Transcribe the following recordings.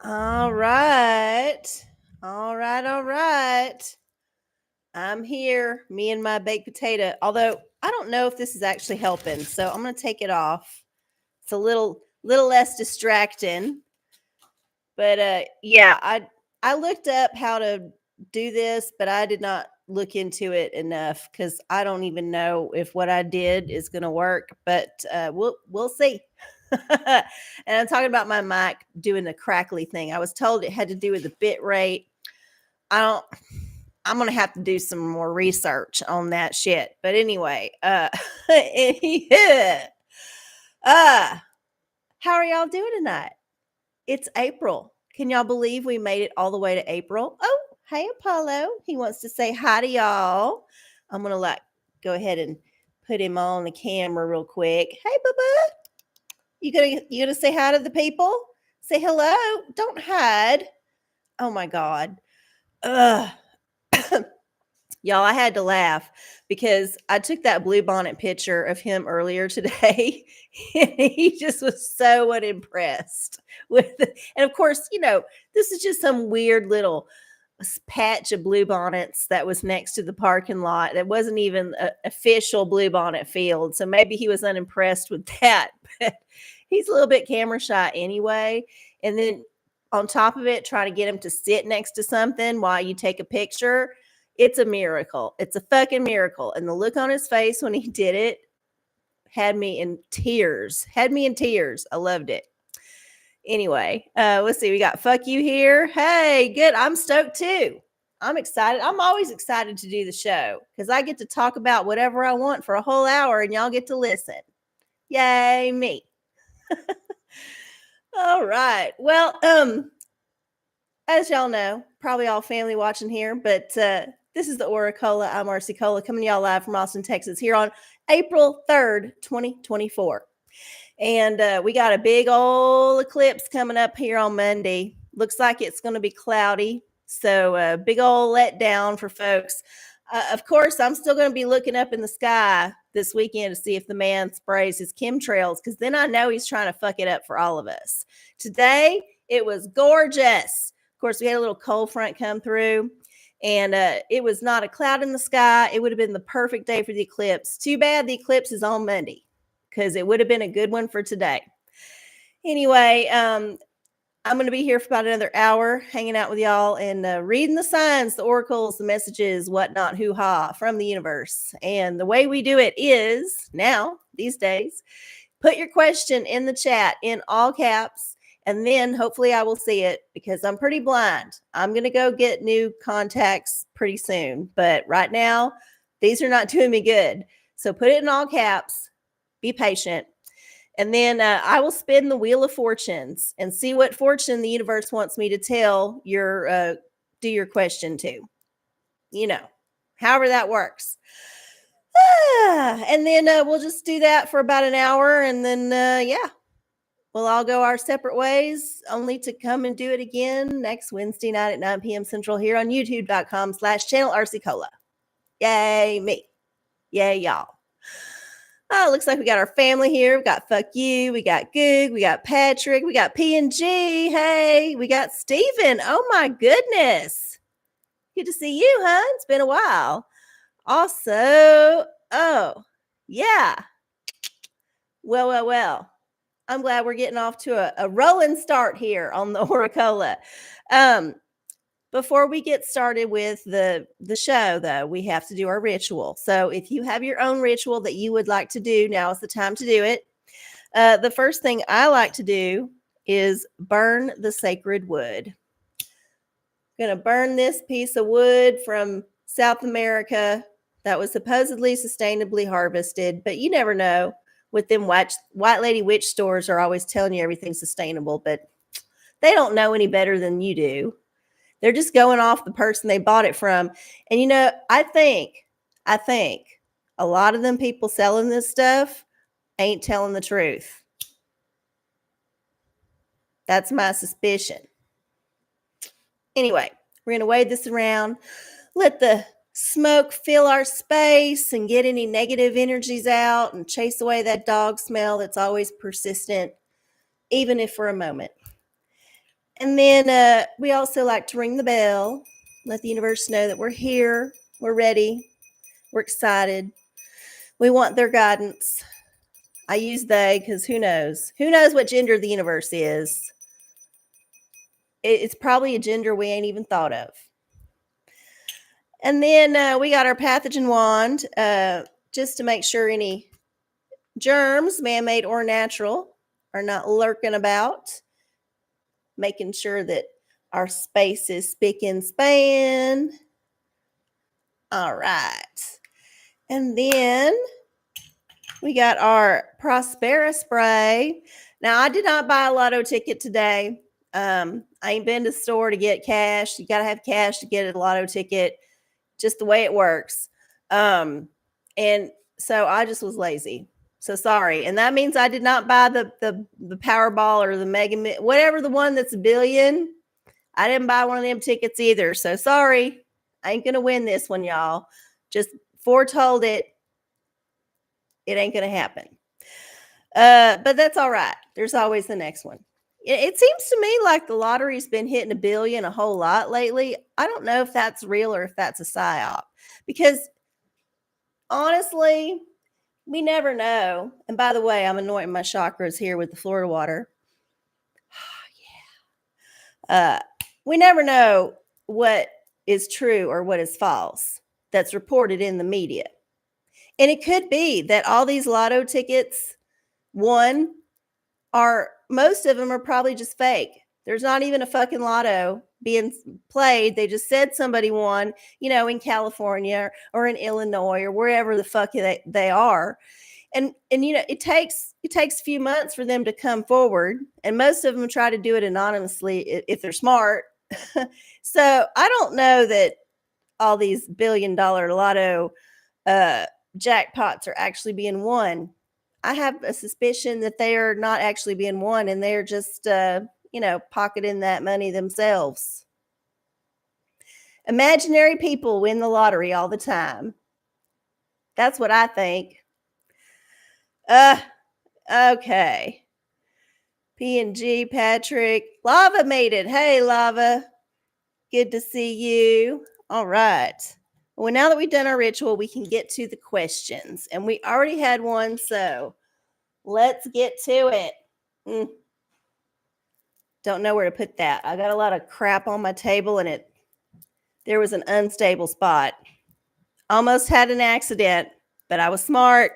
All right. All right. I'm here, me and my baked potato. Although I don't know if this is actually helping, so I'm going to take it off. It's a little less distracting. But yeah, I looked up how to do this, but I did not look into it enough cuz I don't even know if what I did is going to work, but we'll see. And I'm talking about my mic doing the crackly thing. I was told it had to do with the bit rate. I don't I'm gonna have to do some more research on that shit. But anyway, yeah. Uh, how are y'all doing tonight? It's April. Can y'all believe we made it all the way to April? Oh, hey Apollo. He wants to say hi to y'all. I'm gonna go ahead and put him on the camera real quick. Hey Bubba. You gonna say hi to the people? Say hello. Don't hide. Oh my god. Ugh. Y'all, I had to laugh because I took that bluebonnet picture of him earlier today, and he just was so unimpressed with it. And of course, this is just some weird little patch of bluebonnets that was next to the parking lot. That wasn't even an official bluebonnet field, so maybe he was unimpressed with that. But he's a little bit camera shy anyway. And then on top of it, trying to get him to sit next to something while you take a picture. It's a miracle. It's a fucking miracle. And the look on his face when he did it had me in tears. Had me in tears. I loved it. Anyway, let's see. We got fuck you here. Hey, good. I'm stoked too. I'm excited. I'm always excited to do the show because I get to talk about whatever I want for a whole hour and y'all get to listen. Yay, me. All right. Well, as y'all know, probably all family watching here, but this is the OraCola. I'm RC Cola coming to y'all live from Austin, Texas, here on April 3rd, 2024. And we got a big old eclipse coming up here on Monday. Looks like it's going to be cloudy. So big old letdown for folks. Of course, I'm still going to be looking up in the sky this weekend to see if the man sprays his chemtrails, because then I know he's trying to fuck it up for all of us. Today, it was gorgeous. Of course, we had a little cold front come through, and it was not a cloud in the sky. It would have been the perfect day for the eclipse. Too bad the eclipse is on Monday, because it would have been a good one for today. Anyway, I'm going to be here for about another hour hanging out with y'all and reading the signs, the oracles, the messages, whatnot, hoo-ha from the universe. And the way we do it is now, these days, put your question in the chat in all caps, and then hopefully I will see it because I'm pretty blind. I'm going to go get new contacts pretty soon. But right now, these are not doing me good. So put it in all caps. Be patient. And then I will spin the wheel of fortunes and see what fortune the universe wants me to tell do your question to. However that works. And then we'll just do that for about an hour. And then, yeah, we'll all go our separate ways, only to come and do it again next Wednesday night at 9 p.m. Central here on youtube.com/channel RC Cola. Yay, me. Yay, y'all. Oh, looks like we got our family here. We got Fuck You, we got Goog, we got Patrick, we got P&G. Hey, we got Steven. Oh my goodness. Good to see you, huh? It's been a while. Also, oh, yeah. Well. I'm glad we're getting off to a rolling start here on the OraCola. Before we get started with the show, though, we have to do our ritual. So if you have your own ritual that you would like to do, now is the time to do it. The first thing I like to do is burn the sacred wood. I'm going to burn this piece of wood from South America that was supposedly sustainably harvested, but you never know. With them white lady witch stores are always telling you everything's sustainable, but they don't know any better than you do. They're just going off the person they bought it from. And I think a lot of them people selling this stuff ain't telling the truth. That's my suspicion. Anyway, we're going to wave this around, let the smoke fill our space and get any negative energies out and chase away that dog smell that's always persistent, even if for a moment. And then we also like to ring the bell, let the universe know that we're here, we're ready, we're excited. We want their guidance. I use they because who knows? Who knows what gender the universe is? It's probably a gender we ain't even thought of. And then we got our pathogen wand just to make sure any germs, man-made or natural, are not lurking about, making sure that our space is spick and span. All right. And then we got our Prospera spray. Now, I did not buy a lotto ticket today. I ain't been to the store to get cash. You got to have cash to get a lotto ticket, just the way it works. And so I just was lazy. So sorry. And that means I did not buy the Powerball or the Mega, whatever the one that's a billion. I didn't buy one of them tickets either. So sorry. I ain't going to win this one, y'all. Just foretold it. It ain't going to happen. But that's all right. There's always the next one. It seems to me like the lottery's been hitting $1 billion a whole lot lately. I don't know if that's real or if that's a psyop, because honestly, we never know. And by the way, I'm anointing my chakras here with the Florida water. Yeah. We never know what is true or what is false that's reported in the media. And it could be that all these lotto tickets won most of them are probably just fake. There's not even a fucking lotto being played. They just said somebody won, in California or in Illinois or wherever the fuck they are. And it takes a few months for them to come forward, and most of them try to do it anonymously if they're smart. So I don't know that all these $1 billion lotto jackpots are actually being won. I have a suspicion that they are not actually being won, and they're just, pocketing that money themselves. Imaginary people win the lottery all the time. That's what I think. Okay. P&G, Patrick. Lava made it. Hey, Lava. Good to see you. All right. Well, now that we've done our ritual, we can get to the questions. And we already had one, so let's get to it. Don't know where to put that. I got a lot of crap on my table, and there was an unstable spot. Almost had an accident, but I was smart.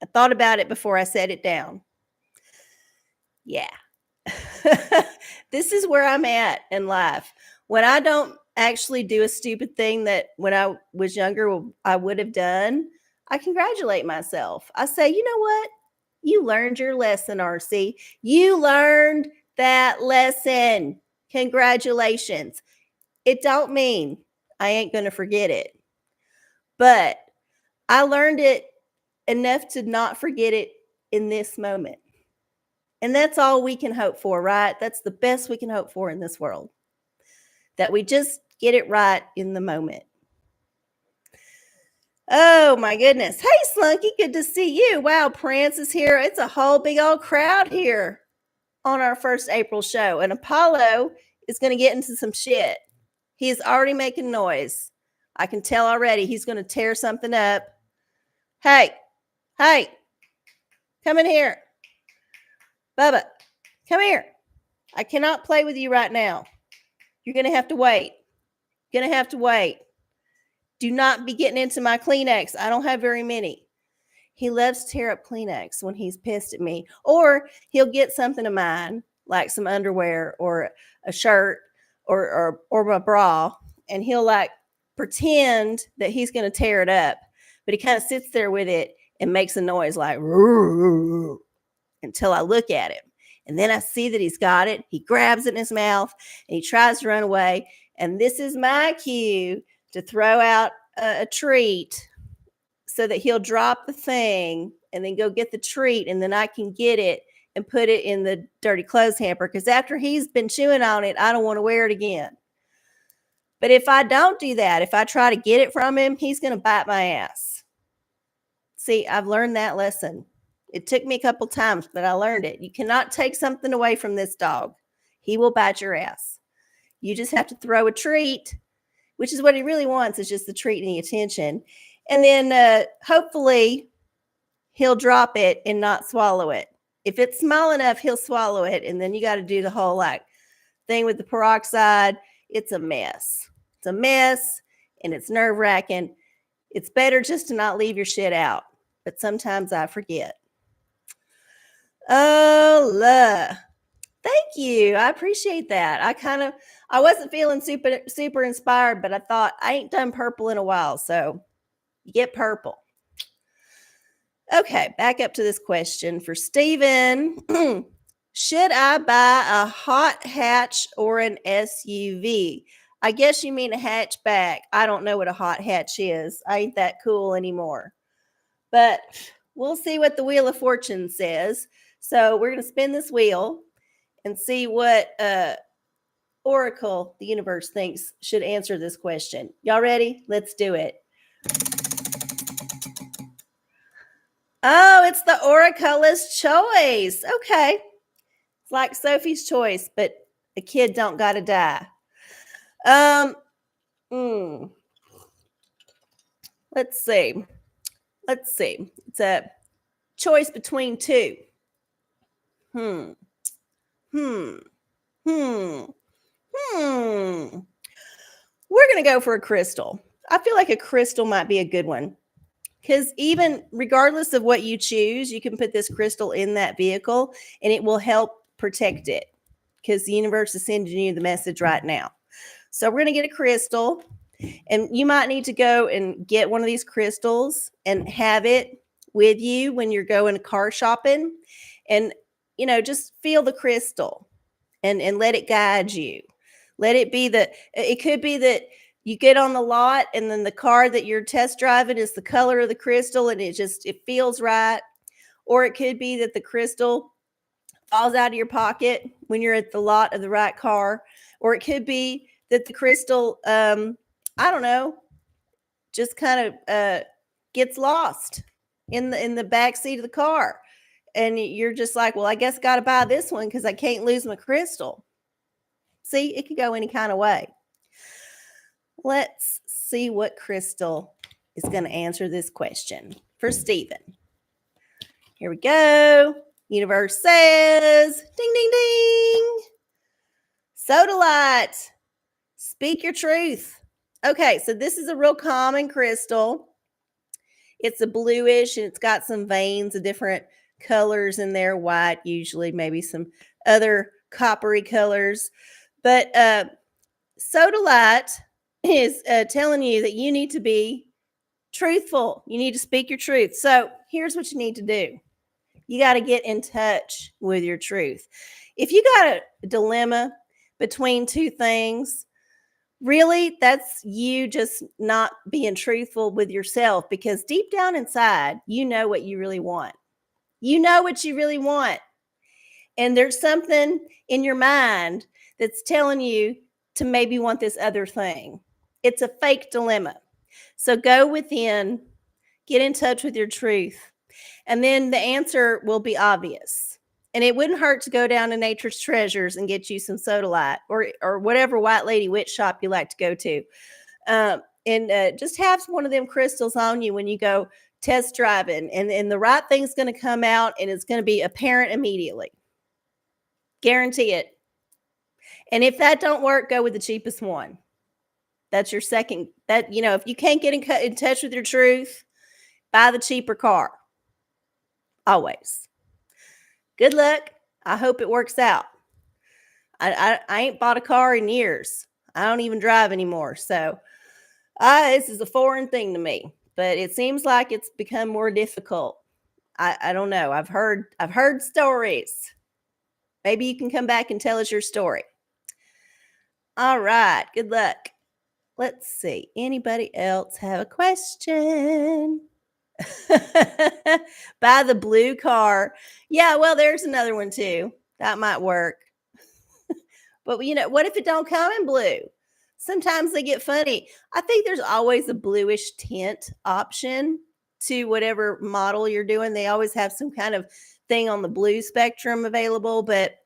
I thought about it before I set it down. Yeah. This is where I'm at in life. When I don't actually do a stupid thing that when I was younger I would have done, I congratulate myself. I say, you know what? You learned your lesson, RC. You learned that lesson. Congratulations. It don't mean I ain't going to forget it. But I learned it enough to not forget it in this moment. And that's all we can hope for, right? That's the best we can hope for in this world. That we just get it right in the moment. Oh, my goodness. Hey, Slunky, good to see you. Wow, Prince is here. It's a whole big old crowd here on our first April show. And Apollo is going to get into some shit. He is already making noise. I can tell already he's going to tear something up. Hey, come in here. Bubba, come here. I cannot play with you right now. You're going to have to wait. Do not be getting into my Kleenex. I don't have very many. He loves to tear up Kleenex when he's pissed at me. Or he'll get something of mine, like some underwear or a shirt or my bra, and he'll pretend that he's going to tear it up. But he kind of sits there with it and makes a noise like until I look at him. And then I see that he's got it. He grabs it in his mouth and he tries to run away. And this is my cue to throw out a treat so that he'll drop the thing and then go get the treat. And then I can get it and put it in the dirty clothes hamper. Because after he's been chewing on it, I don't want to wear it again. But if I don't do that, if I try to get it from him, he's going to bite my ass. See, I've learned that lesson. It took me a couple times, but I learned it. You cannot take something away from this dog. he will bite your ass. You just have to throw a treat, which is what he really wants, is just the treat and the attention. And then hopefully he'll drop it and not swallow it. If it's small enough, he'll swallow it. And then you got to do the whole thing with the peroxide. It's a mess. It's a mess and it's nerve-wracking. It's better just to not leave your shit out. But sometimes I forget. Oh, thank you. I appreciate that. I wasn't feeling super inspired, but I thought I ain't done purple in a while. So you get purple. Okay, back up to this question for Stephen. Should I buy a hot hatch or an SUV? I guess you mean a hatchback. I don't know what a hot hatch is. I ain't that cool anymore. But we'll see what the Wheel of Fortune says. So we're going to spin this wheel and see what Oracle, the universe, thinks should answer this question. Y'all ready? Let's do it. Oh, it's the OraCola's choice. Okay. It's like Sophie's choice, but a kid don't gotta die. Let's see. It's a choice between two. We're gonna go for a crystal. I feel like a crystal might be a good one. Because even regardless of what you choose, you can put this crystal in that vehicle and it will help protect it because the universe is sending you the message right now. So we're going to get a crystal, and you might need to go and get one of these crystals and have it with you when you're going car shopping, and, just feel the crystal and let it guide you. Let it be it could be that you get on the lot and then the car that you're test driving is the color of the crystal and it feels right. Or it could be that the crystal falls out of your pocket when you're at the lot of the right car. Or it could be that the crystal, I don't know, just kind of gets lost in the back seat of the car. And you're just like, well, I guess got to buy this one because I can't lose my crystal. See, it could go any kind of way. Let's see what crystal is going to answer this question for Stephen. Here we go. Universe says, ding, ding, ding. Sodalite, speak your truth. Okay, so this is a real common crystal. It's a bluish and it's got some veins of different colors in there, white usually, maybe some other coppery colors. But Sodalite is telling you that you need to be truthful. You need to speak your truth. So here's what you need to do. You got to get in touch with your truth. If you got a dilemma between two things, really, that's you just not being truthful with yourself, because deep down inside, you know what you really want. You know what you really want. And there's something in your mind that's telling you to maybe want this other thing. It's a fake dilemma. So go within, get in touch with your truth, and then the answer will be obvious. And it wouldn't hurt to go down to Nature's Treasures and get you some Sodalite or whatever white lady witch shop you like to go to. And just have one of them crystals on you when you go test driving. And the right thing's going to come out and it's going to be apparent immediately. Guarantee it. And if that don't work, go with the cheapest one. That's your second. If you can't get in touch with your truth, buy the cheaper car. Always. Good luck. I hope it works out. I ain't bought a car in years. I don't even drive anymore. So this is a foreign thing to me. But it seems like it's become more difficult. I don't know. I've heard stories. Maybe you can come back and tell us your story. All right. Good luck. Let's see. Anybody else have a question? Buy the blue car. Yeah, well, there's another one too. That might work. But what if it don't come in blue? Sometimes they get funny. I think there's always a bluish tint option to whatever model you're doing. They always have some kind of thing on the blue spectrum available. But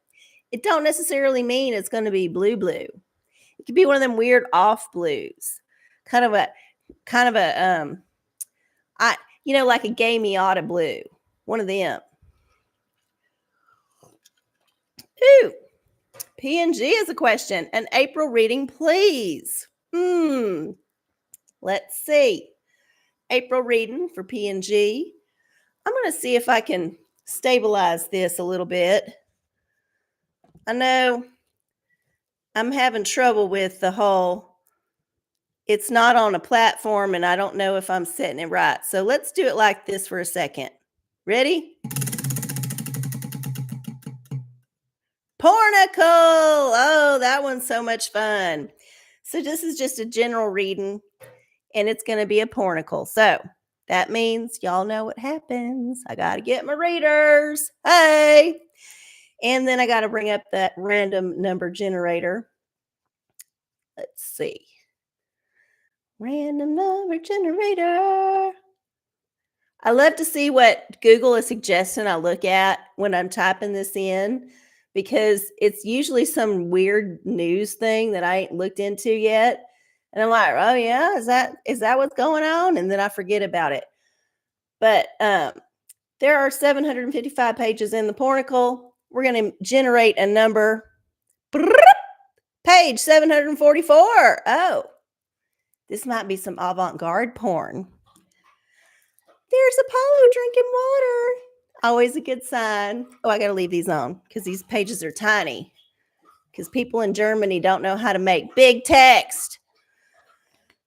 it don't necessarily mean it's going to be blue blue. It could be one of them weird off blues. Kind of a kind of a I like a gay Miata blue. One of them. Ooh, P&G is a question. An April reading, please. Let's see. April reading for P&G. I'm going to see if I can stabilize this a little bit. I know I'm having trouble with the whole, it's not on a platform and I don't know if I'm setting it right. So let's do it like this for a second. Ready? Pornicle. Oh, that one's so much fun. So this is just a general reading and it's going to be a pornicle. So that means y'all know what happens. I got to get my readers. Hey. And then I got to bring up that random number generator. Let's see. Random number generator. I love to see what Google is suggesting I look at when I'm typing this in, because it's usually some weird news thing that I ain't looked into yet. And I'm like, oh yeah, is that what's going on? And then I forget about it. But there are 755 pages in the pornicle. We're going to generate a number. Page 744. Oh, this might be some avant-garde porn. There's Apollo drinking water. Always a good sign. Oh, I got to leave these on because these pages are tiny. Because people in Germany don't know how to make big text.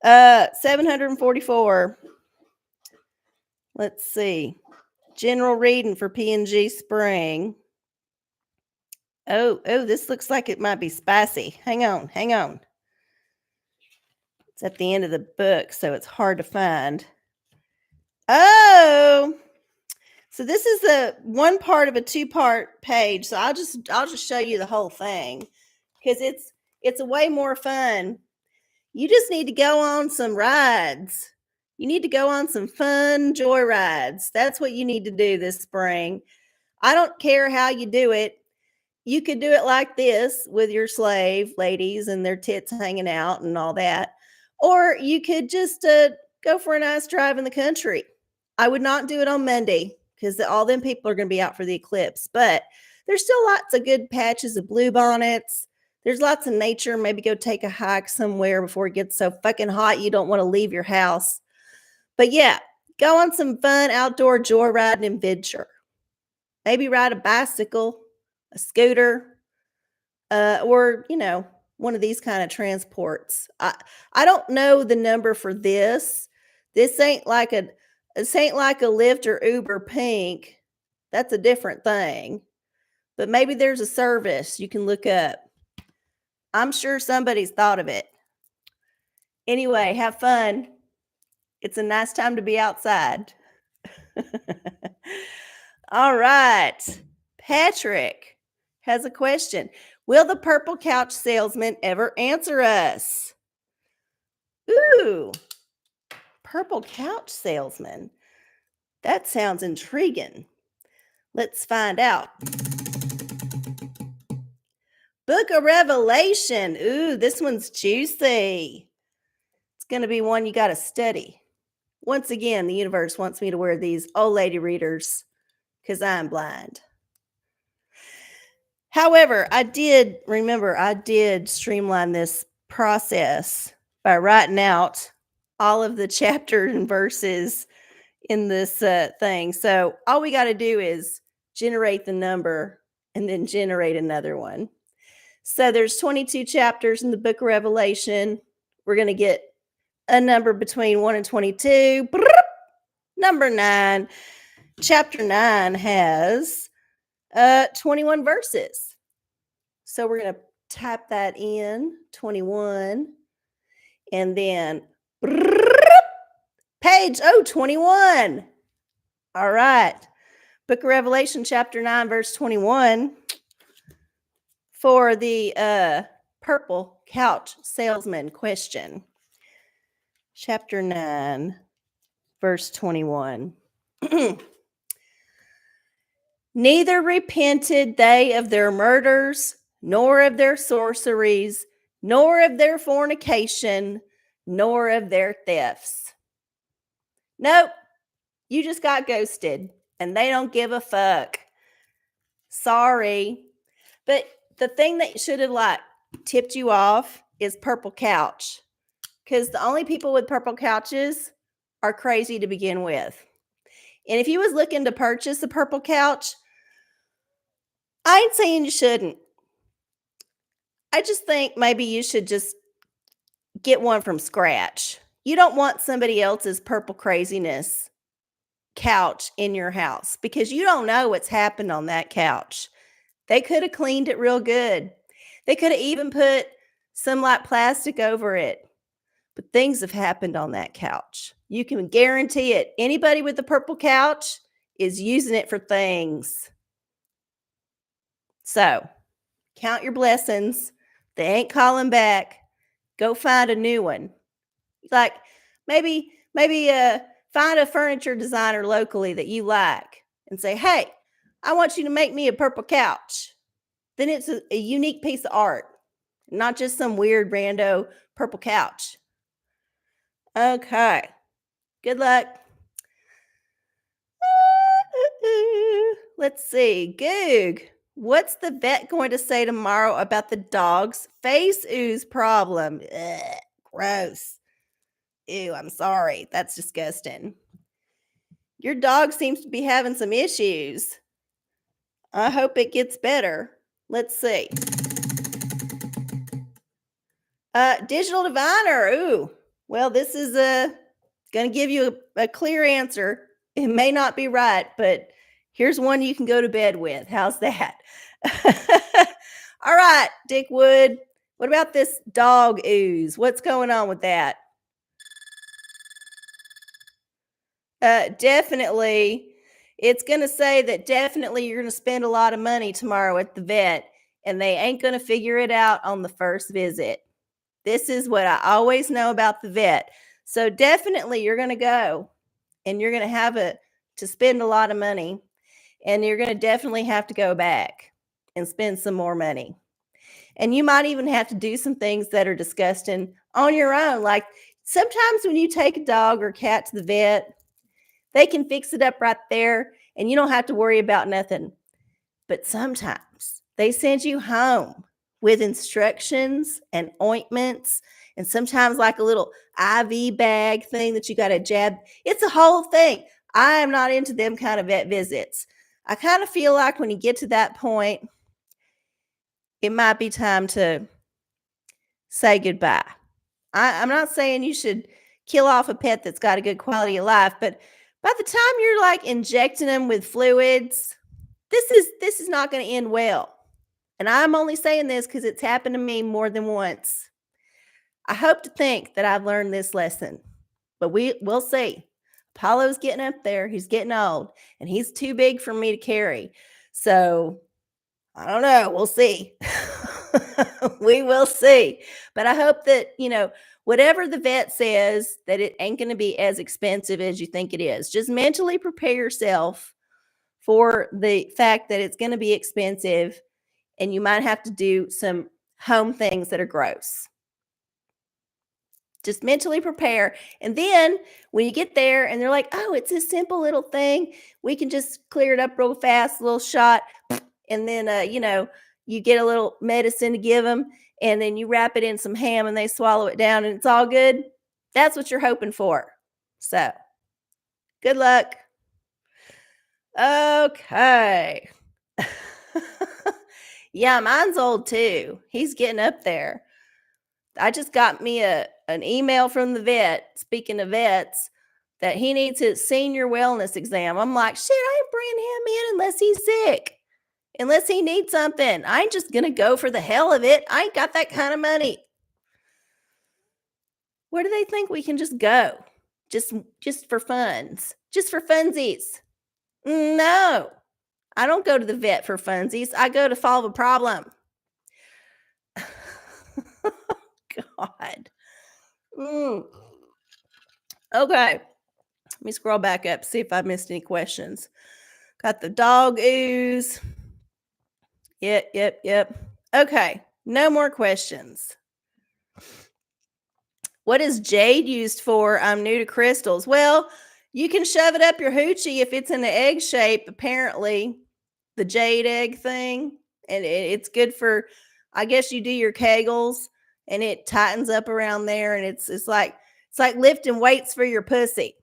744. Let's see. General reading for P&G Spring. Oh, this looks like it might be spicy. Hang on. It's at the end of the book, so it's hard to find. Oh, so this is the one part of a two-part page. So I'll just show you the whole thing because it's a way more fun. You just need to go on some rides. You need to go on some fun joy rides. That's what you need to do this spring. I don't care how you do it. You could do it like this with your slave ladies and their tits hanging out and all that. Or you could just go for a nice drive in the country. I would not do it on Monday because all them people are going to be out for the eclipse. But there's still lots of good patches of bluebonnets. There's lots of nature. Maybe go take a hike somewhere before it gets so fucking hot you don't want to leave your house. But yeah, go on some fun outdoor joyriding adventure. Maybe ride a bicycle, a scooter, or, one of these kind of transports. I don't know the number for this. This ain't like a Lyft or Uber Pink. That's a different thing. But maybe there's a service you can look up. I'm sure somebody's thought of it. Anyway, have fun. It's a nice time to be outside. All right. Patrick has a question. Will the purple couch salesman ever answer us? Ooh, purple couch salesman. That sounds intriguing. Let's find out. Book of Revelation. Ooh, this one's juicy. It's going to be one you got to study. Once again, the universe wants me to wear these old lady readers because I'm blind. However, I did streamline this process by writing out all of the chapters and verses in this thing. So all we got to do is generate the number and then generate another one. So there's 22 chapters in the book of Revelation. We're going to get a number between 1 and 22. Number 9. Chapter 9 has 21 verses. So we're going to type that in, 21. And then page 21. All right. Book of Revelation, chapter 9, verse 21. For the purple couch salesman question. Chapter 9, verse 21. Neither repented they of their murders, nor of their sorceries, nor of their fornication, nor of their thefts. Nope, you just got ghosted and they don't give a fuck. Sorry. But the thing that should have like tipped you off is purple couch. Because the only people with purple couches are crazy to begin with. And if you was looking to purchase a purple couch, I ain't saying you shouldn't. I just think maybe you should just get one from scratch. You don't want somebody else's purple craziness couch in your house because you don't know what's happened on that couch. They could have cleaned it real good. They could have even put some like plastic over it. But things have happened on that couch. You can guarantee it. Anybody with the purple couch is using it for things. So, count your blessings. They ain't calling back. Go find a new one. Like maybe find a furniture designer locally that you like and say, "Hey, I want you to make me a purple couch." Then it's a unique piece of art, not just some weird rando purple couch. Okay. Good luck. Let's see. Goog. What's the vet going to say tomorrow about the dog's face ooze problem? Ugh, gross. Ew, I'm sorry. That's disgusting. Your dog seems to be having some issues. I hope it gets better. Let's see. Digital diviner. Ooh. Well, this is going to give you a clear answer. It may not be right, but here's one you can go to bed with. How's that? All right, Dick Wood. What about this dog ooze? What's going on with that? Definitely. It's going to say that definitely you're going to spend a lot of money tomorrow at the vet, and they ain't going to figure it out on the first visit. This is what I always know about the vet. So definitely you're going to go and you're going to have to spend a lot of money, and you're going to definitely have to go back and spend some more money. And you might even have to do some things that are disgusting on your own. Like sometimes when you take a dog or cat to the vet, they can fix it up right there and you don't have to worry about nothing. But sometimes they send you home with instructions and ointments and sometimes like a little IV bag thing that you got to jab. It's a whole thing. I am not into them kind of vet visits. I kind of feel like when you get to that point, it might be time to say goodbye. I'm not saying you should kill off a pet that's got a good quality of life, but by the time you're like injecting them with fluids, this is not going to end well. And I'm only saying this because it's happened to me more than once. I hope to think that I've learned this lesson, but we'll see. Apollo's getting up there. He's getting old, and he's too big for me to carry. So I don't know. We'll see. We will see. But I hope that, whatever the vet says, that it ain't going to be as expensive as you think it is. Just mentally prepare yourself for the fact that it's going to be expensive and you might have to do some home things that are gross. Just mentally prepare. And then when you get there and they're like, "Oh, it's a simple little thing. We can just clear it up real fast, a little shot." And then, you get a little medicine to give them, and then you wrap it in some ham and they swallow it down and it's all good. That's what you're hoping for. So, good luck. Okay. Yeah, mine's old too. He's getting up there. I just got me an email from the vet, speaking of vets, that he needs his senior wellness exam. I'm like, shit, I ain't bringing him in unless he's sick. Unless he needs something. I ain't just going to go for the hell of it. I ain't got that kind of money. Where do they think we can just go? Just for funds. Just for funsies. No. I don't go to the vet for funsies. I go to solve a problem. God. Okay. Let me scroll back up, see if I missed any questions. Got the dog ooze. Yep. Okay, no more questions. What is jade used for? I'm new to crystals. Well, you can shove it up your hoochie if it's in the egg shape, apparently, the jade egg thing. And it's good for, I guess you do your kegels and it tightens up around there. And it's like lifting weights for your pussy.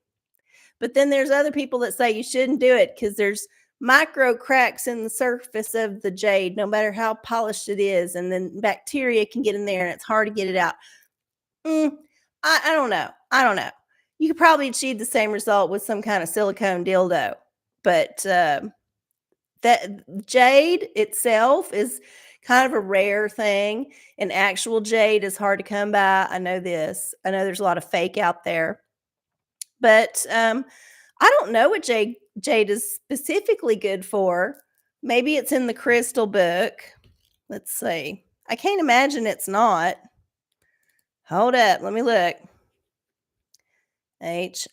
But then there's other people that say you shouldn't do it because there's micro cracks in the surface of the jade, no matter how polished it is. And then bacteria can get in there and it's hard to get it out. Mm, I don't know. I don't know. You could probably achieve the same result with some kind of silicone dildo, but that jade itself is kind of a rare thing. And actual jade is hard to come by. I know this. I know there's a lot of fake out there, but I don't know what jade is specifically good for. Maybe it's in the crystal book. Let's see. I can't imagine it's not. Hold up. Let me look. Let's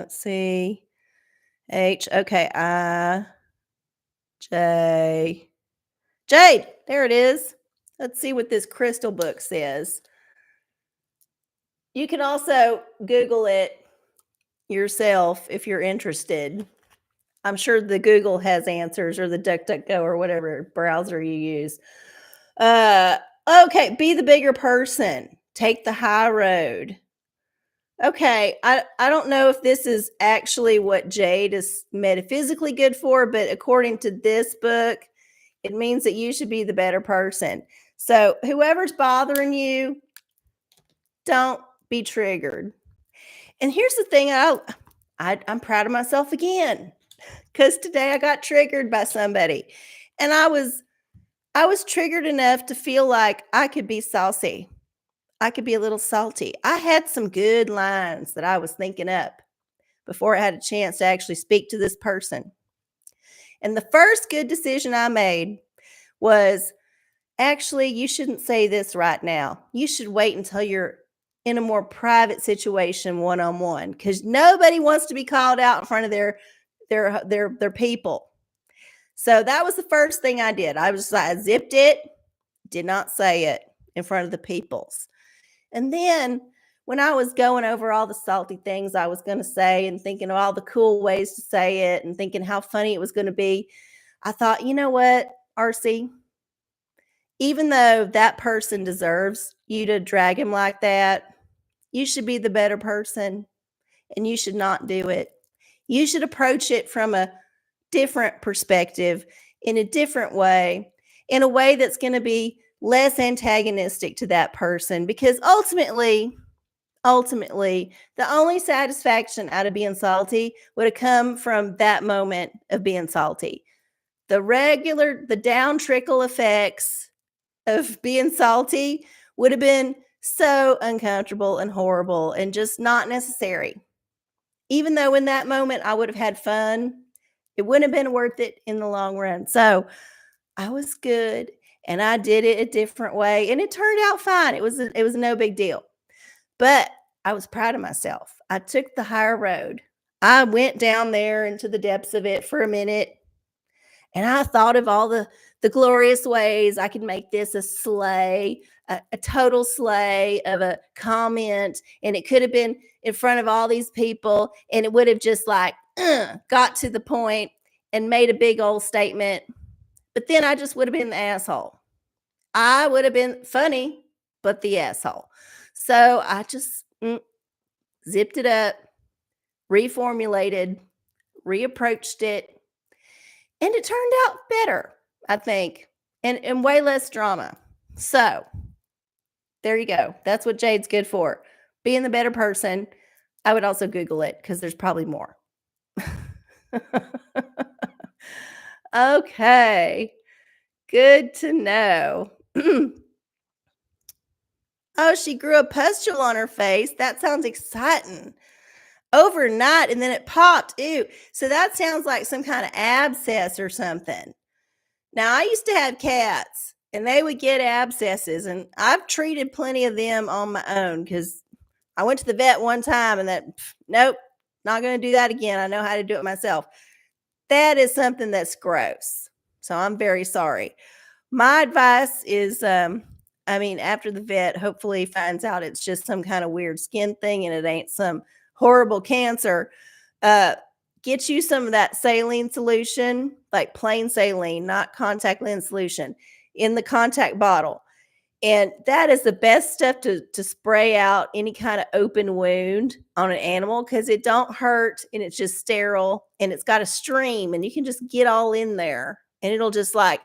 see. Okay, J. Jade. There it is. Let's see what this crystal book says. You can also Google it yourself if you're interested. I'm sure the Google has answers or the DuckDuckGo or whatever browser you use. Okay, be the bigger person. Take the high road. Okay, I don't know if this is actually what jade is metaphysically good for, but according to this book, it means that you should be the better person. So whoever's bothering you, don't be triggered. And here's the thing, I'm proud of myself again because today I got triggered by somebody, and I was triggered enough to feel like I could be saucy. I could be a little salty. I had some good lines that I was thinking up before I had a chance to actually speak to this person. And the first good decision I made was actually, you shouldn't say this right now. You should wait until you're in a more private situation one on one because nobody wants to be called out in front of their people. So that was the first thing I did. I zipped it, did not say it in front of the peoples. And then when I was going over all the salty things I was going to say and thinking of all the cool ways to say it and thinking how funny it was going to be, I thought, you know what, RC, even though that person deserves you to drag him like that, you should be the better person and you should not do it. You should approach it from a different perspective, in a different way, in a way that's going to be less antagonistic to that person, because ultimately, the only satisfaction out of being salty would have come from that moment of being salty. The down trickle effects of being salty would have been so uncomfortable and horrible and just not necessary. Even though in that moment I would have had fun, it wouldn't have been worth it in the long run. So I was good and I did it a different way and it turned out fine. It was no big deal. But I was proud of myself. I took the higher road. I went down there into the depths of it for a minute and I thought of all the glorious ways I could make this a slay, a total slay of a comment. And it could have been in front of all these people and it would have just like got to the point and made a big old statement. But then I just would have been the asshole. I would have been funny, but the asshole. So I just zipped it up, reformulated, reapproached it, and it turned out better, I think, and way less drama. So there you go. That's what jade's good for. Being the better person. I would also Google it because there's probably more. Okay. Good to know. Oh, she grew a pustule on her face. That sounds exciting. Overnight, and then it popped. Ew. So that sounds like some kind of abscess or something. Now, I used to have cats, and they would get abscesses, and I've treated plenty of them on my own because I went to the vet one time, and nope, not going to do that again. I know how to do it myself. That is something that's gross. So I'm very sorry. My advice is, after the vet hopefully finds out it's just some kind of weird skin thing and it ain't some horrible cancer, uh, get you some of that saline solution, like plain saline, not contact lens solution, in the contact bottle. And that is the best stuff to spray out any kind of open wound on an animal because it don't hurt and it's just sterile and it's got a stream and you can just get all in there and it'll just like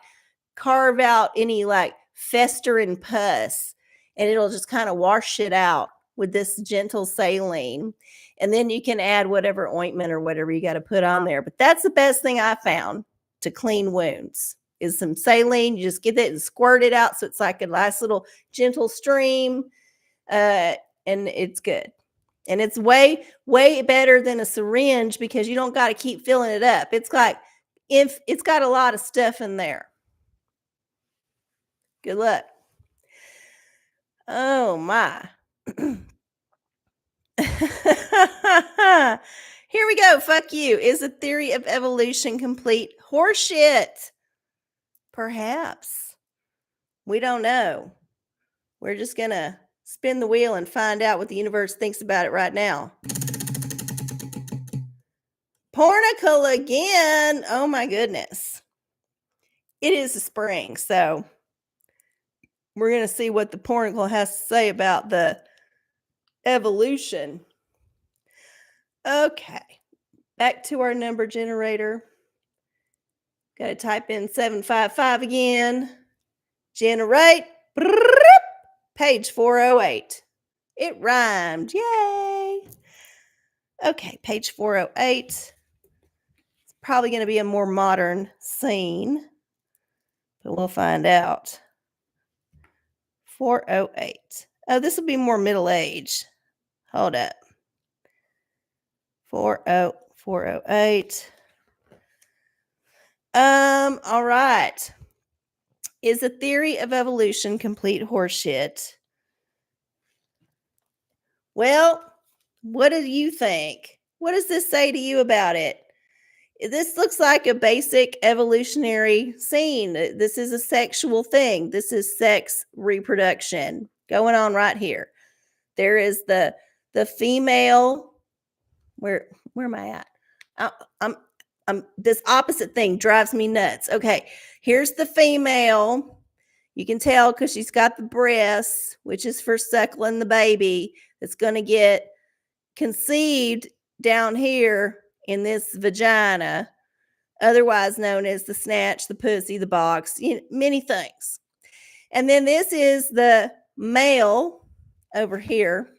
carve out any like festering pus and it'll just kind of wash it out with this gentle saline. And then you can add whatever ointment or whatever you got to put on there. But that's the best thing I found to clean wounds is some saline. You just get it and squirt it out so it's like a nice little gentle stream. And it's good. And it's way, way better than a syringe because you don't got to keep filling it up. It's like if it's got a lot of stuff in there. Good luck. Oh my. Here we go. Fuck you. Is the theory of evolution complete horseshit? Perhaps. We don't know. We're just going to spin the wheel and find out what the universe thinks about it right now. Pornicle again. Oh my goodness. It is a spring, so we're going to see what the pornicle has to say about the evolution. Okay. Back to our number generator. Got to type in 755 again. Generate. Page 408. It rhymed. Yay. Okay, page 408. It's probably going to be a more modern scene, but we'll find out. 408. Oh, this will be more middle-aged. Hold up. 408. All right. Is the theory of evolution complete horseshit? Well, what do you think? What does this say to you about it? This looks like a basic evolutionary scene. This is a sexual thing. This is sex reproduction going on right here. There is the female. Where am I at? I'm this opposite thing drives me nuts. Okay, here's the female. You can tell because she's got the breasts, which is for suckling the baby that's going to get conceived down here in this vagina, otherwise known as the snatch, the pussy, the box, many things. And then this is the male over here.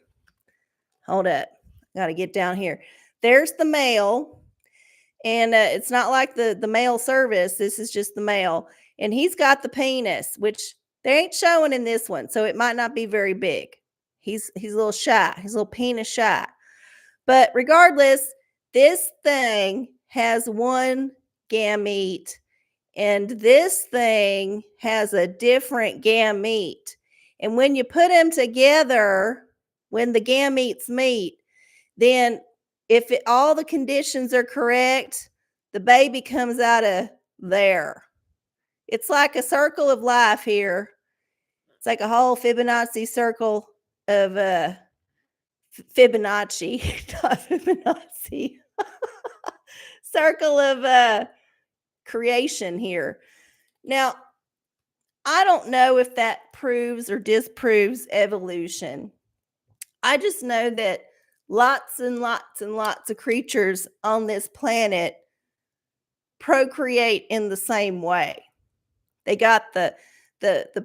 Hold up. Got to get down here. There's the male. And it's not like the male cervix. This is just the male. And he's got the penis, which they ain't showing in this one. So it might not be very big. He's a little shy. He's a little penis shy. But regardless, this thing has one gamete. And this thing has a different gamete. And when you put them together, when the gametes meet, then if all the conditions are correct, the baby comes out of there. It's like a circle of life here. It's like a whole Fibonacci circle of Fibonacci, not Fibonacci. Circle of creation here. Now, I don't know if that proves or disproves evolution. I just know that lots and lots and lots of creatures on this planet procreate in the same way. They got the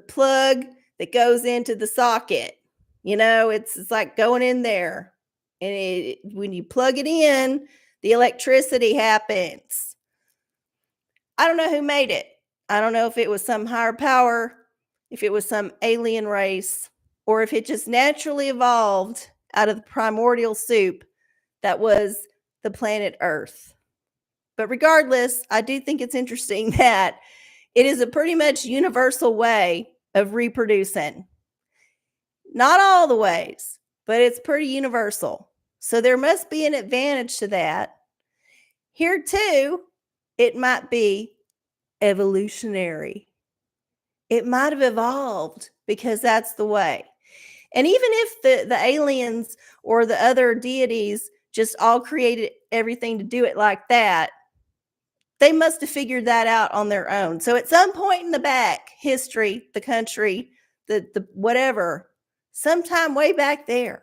plug that goes into the socket. It's like going in there. And when you plug it in, the electricity happens. I don't know who made it. I don't know if it was some higher power, if it was some alien race, or if it just naturally evolved out of the primordial soup that was the planet Earth. But regardless, I do think it's interesting that it is a pretty much universal way of reproducing. Not all the ways, but it's pretty universal. So there must be an advantage to that. Here too, it might be evolutionary. It might have evolved because that's the way. And even if the aliens or the other deities just all created everything to do it like that, they must have figured that out on their own. So at some point in the back, history, the country, the whatever, sometime way back there,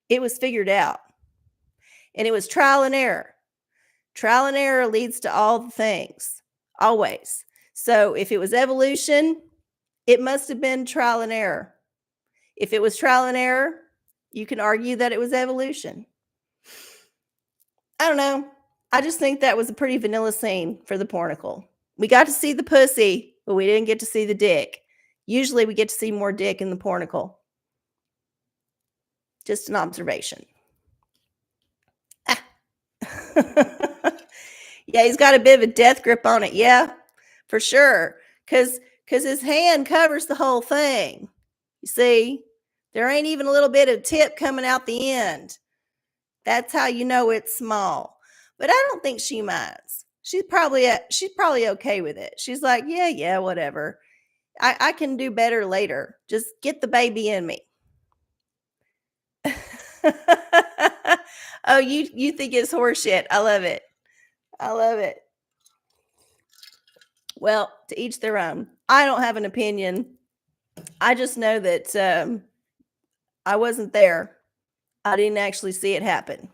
it was figured out. And it was trial and error. Trial and error leads to all the things, always. So if it was evolution, it must have been trial and error. If it was trial and error, you can argue that it was evolution. I don't know. I just think that was a pretty vanilla scene for the pornicle. We got to see the pussy, but we didn't get to see the dick. Usually we get to see more dick in the pornicle. Just an observation. Ah. Yeah, he's got a bit of a death grip on it. Yeah, for sure. Because his hand covers the whole thing. You see, there ain't even a little bit of tip coming out the end. That's how you know it's small. But I don't think she minds. She's probably okay with it. She's like, yeah, whatever. I can do better later. Just get the baby in me. Oh, you think it's horseshit. I love it. I love it. Well, to each their own. I don't have an opinion. I just know that I wasn't there. I didn't actually see it happen.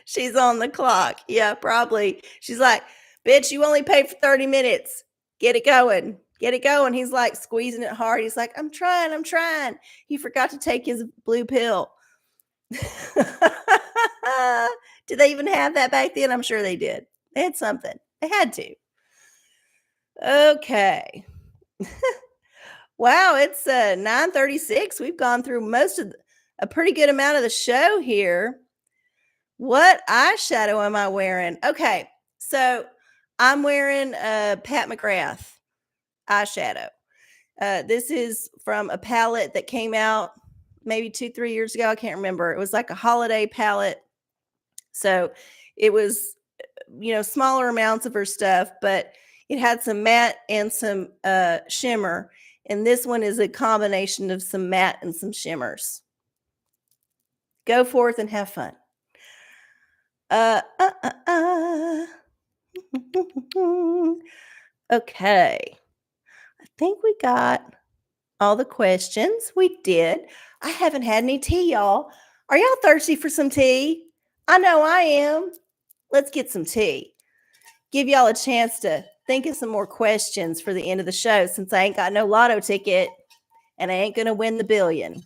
She's on the clock. Yeah, probably. She's like, bitch, you only paid for 30 minutes. Get it going. Get it going. He's like squeezing it hard. He's like, I'm trying. He forgot to take his blue pill. Did they even have that back then? I'm sure they did. They had something. They had to. Okay. Wow, it's 9:36. We've gone through a pretty good amount of the show here. What eyeshadow am I wearing? Okay, so I'm wearing Pat McGrath eyeshadow. This is from a palette that came out maybe 2-3 years ago. I can't remember. It was like a holiday palette. So it was, smaller amounts of her stuff, but it had some matte and some shimmer. And this one is a combination of some matte and some shimmers. Go forth and have fun. Okay. I think we got all the questions. We did. I haven't had any tea, y'all. Are y'all thirsty for some tea? I know I am. Let's get some tea. Give y'all a chance to think of some more questions for the end of the show since I ain't got no lotto ticket and I ain't going to win the billion.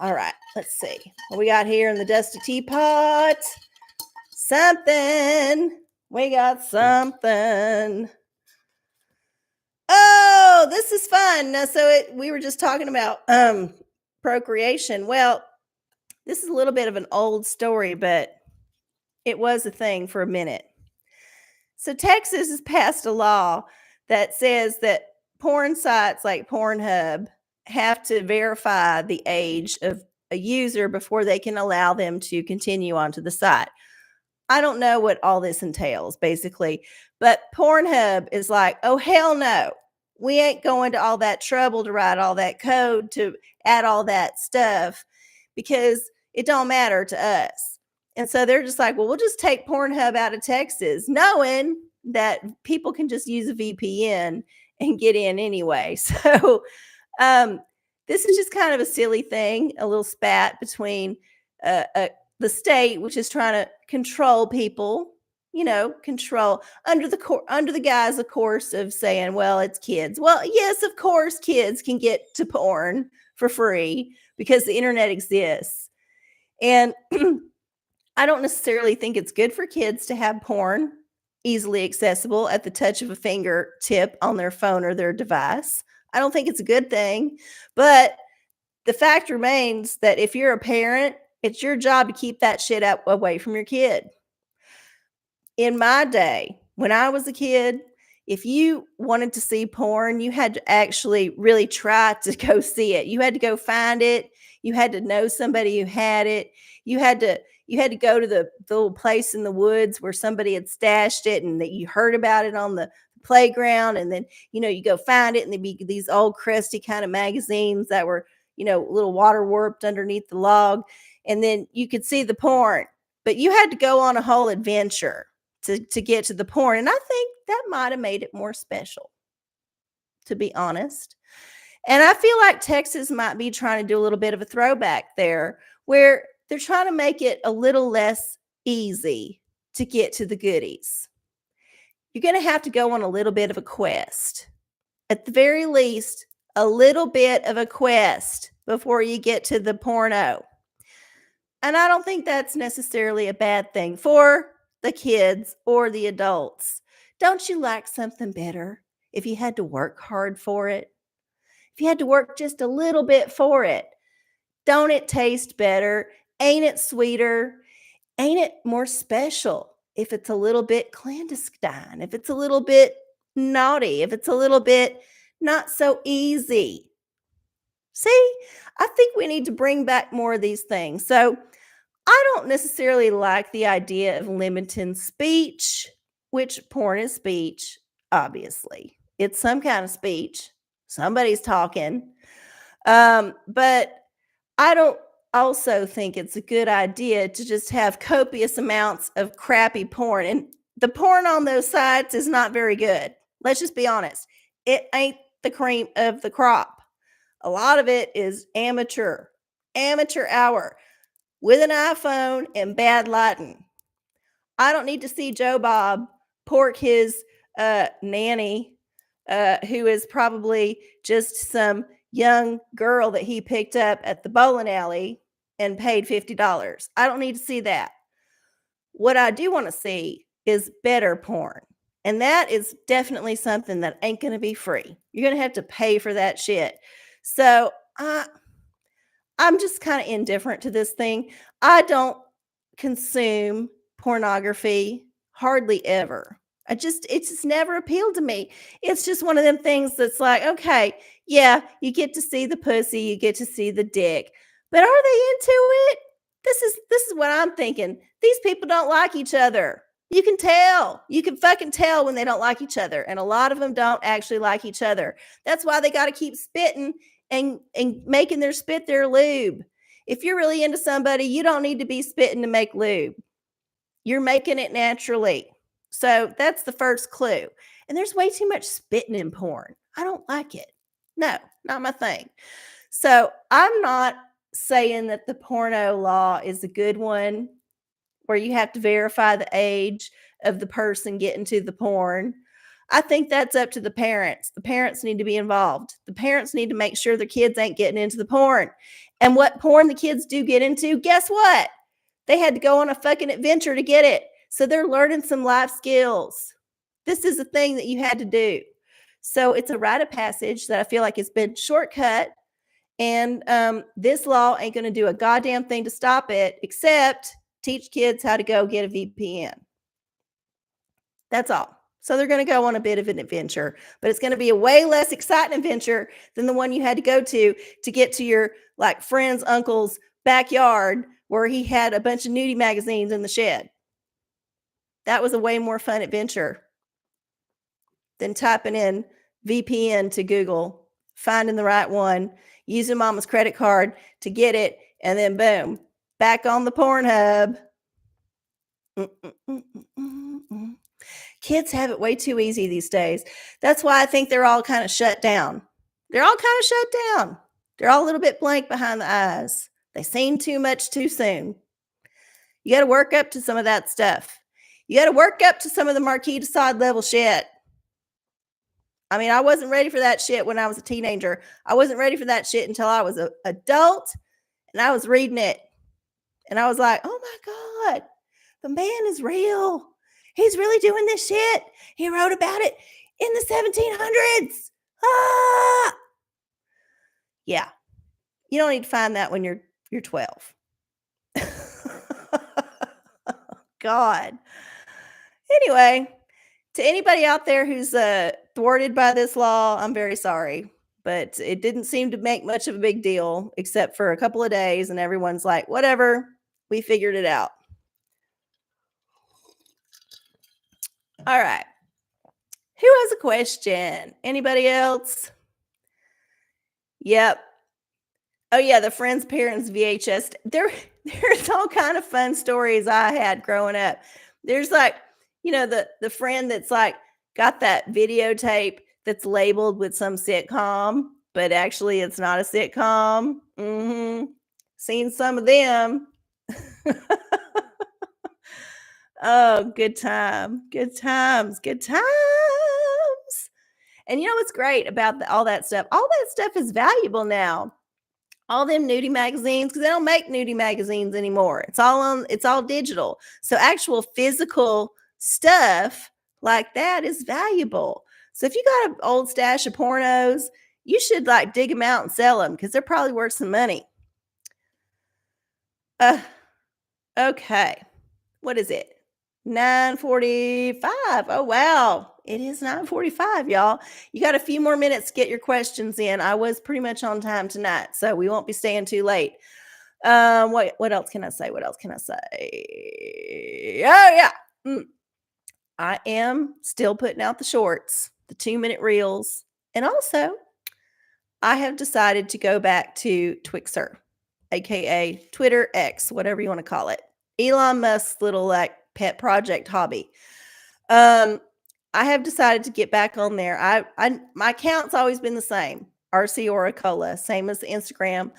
All right, let's see what we got here in the dusty teapot. Something. We got something. Oh, this is fun. We were just talking about procreation. Well, this is a little bit of an old story, but it was a thing for a minute. So Texas has passed a law that says that porn sites like Pornhub have to verify the age of a user before they can allow them to continue onto the site. I don't know what all this entails, basically, but Pornhub is like, oh, hell no. We ain't going to all that trouble to write all that code to add all that stuff because it don't matter to us. And so they're just like, well, we'll just take Pornhub out of Texas, knowing that people can just use a VPN and get in anyway. So this is just kind of a silly thing, a little spat between the state, which is trying to control people, control under the guise, of course, of saying, well, it's kids. Well, yes, of course, kids can get to porn for free because the internet exists. And I don't necessarily think it's good for kids to have porn easily accessible at the touch of a fingertip on their phone or their device. I don't think it's a good thing. But the fact remains that if you're a parent, it's your job to keep that shit away from your kid. In my day, when I was a kid, if you wanted to see porn, you had to actually really try to go see it. You had to go find it. You had to know somebody who had it. You had to you had to go to the little place in the woods where somebody had stashed it and that you heard about it on the playground. And then, you go find it and there'd be these old crusty kind of magazines that were, a little water warped underneath the log. And then you could see the porn, but you had to go on a whole adventure to get to the porn. And I think that might have made it more special, to be honest. And I feel like Texas might be trying to do a little bit of a throwback there, where they're trying to make it a little less easy to get to the goodies. You're going to have to go on a little bit of a quest. At the very least, a little bit of a quest before you get to the porno. And I don't think that's necessarily a bad thing for the kids or the adults. Don't you like something better if you had to work hard for it? If you had to work just a little bit for it, don't it taste better? Ain't it sweeter? Ain't it more special if it's a little bit clandestine, if it's a little bit naughty, if it's a little bit not so easy? See, I think we need to bring back more of these things. So I don't necessarily like the idea of limiting speech, which porn is speech, obviously. It's some kind of speech. Somebody's talking. But I don't also think it's a good idea to just have copious amounts of crappy porn. And the porn on those sites is not very good. Let's just be honest. It ain't the cream of the crop. A lot of it is amateur hour with an iPhone and bad lighting. I don't need to see Joe Bob pork his nanny, who is probably just some young girl that he picked up at the bowling alley and paid $50. I don't need to see that. What I do want to see is better porn. And that is definitely something that ain't going to be free. You're going to have to pay for that shit. So I'm just kind of indifferent to this thing. I don't consume pornography hardly ever. It's just never appealed to me. It's just one of them things that's like, okay, yeah, you get to see the pussy, you get to see the dick. But are they into it? This is what I'm thinking. These people don't like each other. You can tell. You can fucking tell when they don't like each other. And a lot of them don't actually like each other. That's why they got to keep spitting and making their spit their lube. If you're really into somebody, you don't need to be spitting to make lube. You're making it naturally. So that's the first clue. And there's way too much spitting in porn. I don't like it. No, not my thing. So I'm not saying that the porno law is a good one where you have to verify the age of the person getting to the porn. I think that's up to the parents. The parents need to be involved. The parents need to make sure their kids ain't getting into the porn. And what porn the kids do get into, guess what? They had to go on a fucking adventure to get it. So they're learning some life skills. This is a thing that you had to do. So it's a rite of passage that I feel like has been shortcut. And this law ain't going to do a goddamn thing to stop it except teach kids how to go get a VPN. That's all. So they're going to go on a bit of an adventure, but it's going to be a way less exciting adventure than the one you had to go to get to your like friend's uncle's backyard where he had a bunch of nudie magazines in the shed. That was a way more fun adventure than typing in VPN to Google, finding the right one, using mama's credit card to get it, and then boom, back on the Pornhub. Kids have it way too easy these days. That's why I think they're all kind of shut down. They're all kind of shut down. They're all a little bit blank behind the eyes. They seen too much too soon. You got to work up to some of that stuff. You got to work up to some of the Marquis de Sade level shit. I mean, I wasn't ready for that shit when I was a teenager. I wasn't ready for that shit until I was an adult and I was reading it. And I was like, oh my God, the man is real. He's really doing this shit. He wrote about it in the 1700s. Ah! Yeah. You don't need to find that when you're 12. God. Anyway, To anybody out there who's thwarted by this law, I'm very sorry. But it didn't seem to make much of a big deal, except for a couple of days, and everyone's like, whatever, we figured it out. All right. Who has a question? Anybody else? Yep. Oh yeah, the friend's parents VHS. There's all kind of fun stories I had growing up. There's like, the friend that's like got that videotape that's labeled with some sitcom, but actually it's not a sitcom. Seen some of them. Oh, good time. Good times. Good times. And you know what's great about all that stuff? All that stuff is valuable now. All them nudie magazines, because they don't make nudie magazines anymore. It's all digital. So actual physical stuff like that is valuable. So if you got an old stash of pornos, you should like dig them out and sell them because they're probably worth some money. Okay. What is it? 9:45. Oh, wow. It is 9:45, y'all. You got a few more minutes to get your questions in. I was pretty much on time tonight, so we won't be staying too late. What else can I say? What else can I say? Oh, yeah. I am still putting out the shorts, the 2-minute reels. And also, I have decided to go back to Twixer, aka Twitter X, whatever you want to call it. Elon Musk's little like pet project hobby. I have decided to get back on there. My account's always been the same, RC OraCola, same as the Instagram,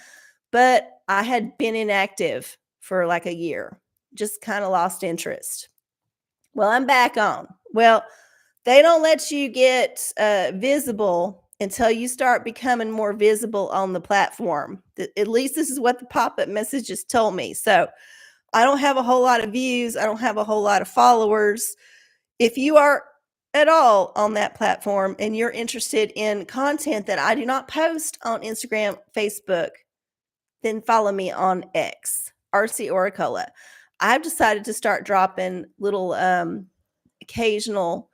but I had been inactive for like a year, just kind of lost interest. Well, I'm back on. Well, they don't let you get visible until you start becoming more visible on the platform. At least this is what the pop-up messages told me. So I don't have a whole lot of views. I don't have a whole lot of followers. If you are at all on that platform and you're interested in content that I do not post on Instagram, Facebook, then follow me on X, RC OraCola. I've decided to start dropping little occasional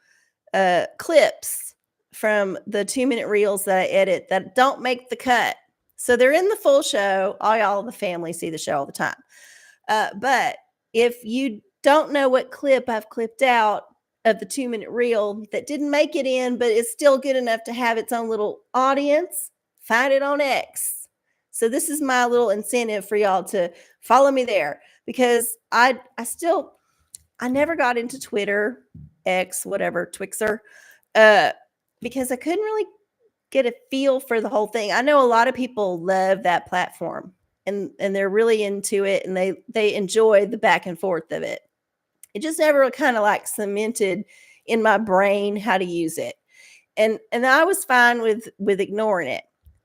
clips from the 2-minute reels that I edit that don't make the cut. So they're in the full show. All y'all in the family see the show all the time. But if you don't know what clip I've clipped out of the 2-minute reel that didn't make it in, but it's still good enough to have its own little audience, find it on X. So this is my little incentive for y'all to follow me there, because I never got into Twitter, X, whatever, Twixer, because I couldn't really get a feel for the whole thing. I know a lot of people love that platform and they're really into it and they enjoy the back and forth of it. It just never kind of like cemented in my brain how to use it. And I was fine with ignoring it.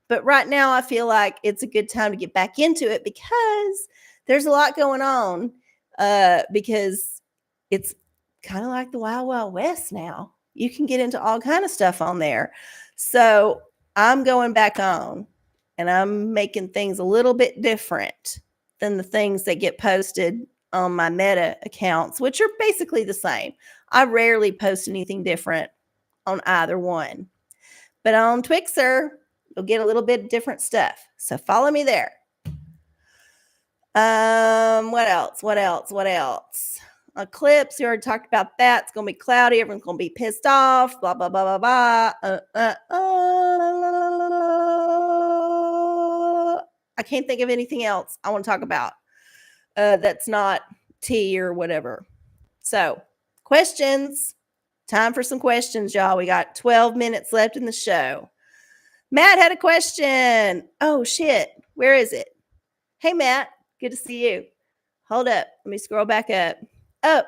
But right now I feel like it's a good time to get back into it because there's a lot going on, because it's kind of like the Wild Wild West now. You can get into all kind of stuff on there. So I'm going back on and I'm making things a little bit different than the things that get posted on my Meta accounts, which are basically the same. I rarely post anything different on either one. But on Twixer, you'll get a little bit different stuff. So follow me there. What else? Eclipse, we already talked about that. It's going to be cloudy. Everyone's going to be pissed off. Blah, blah, blah, blah, blah. I can't think of anything else I want to talk about that's not tea or whatever. So, questions. Time for some questions, y'all. We got 12 minutes left in the show. Matt had a question. Oh, shit. Where is it? Hey, Matt. Good to see you. Hold up. Let me scroll back up. Oh,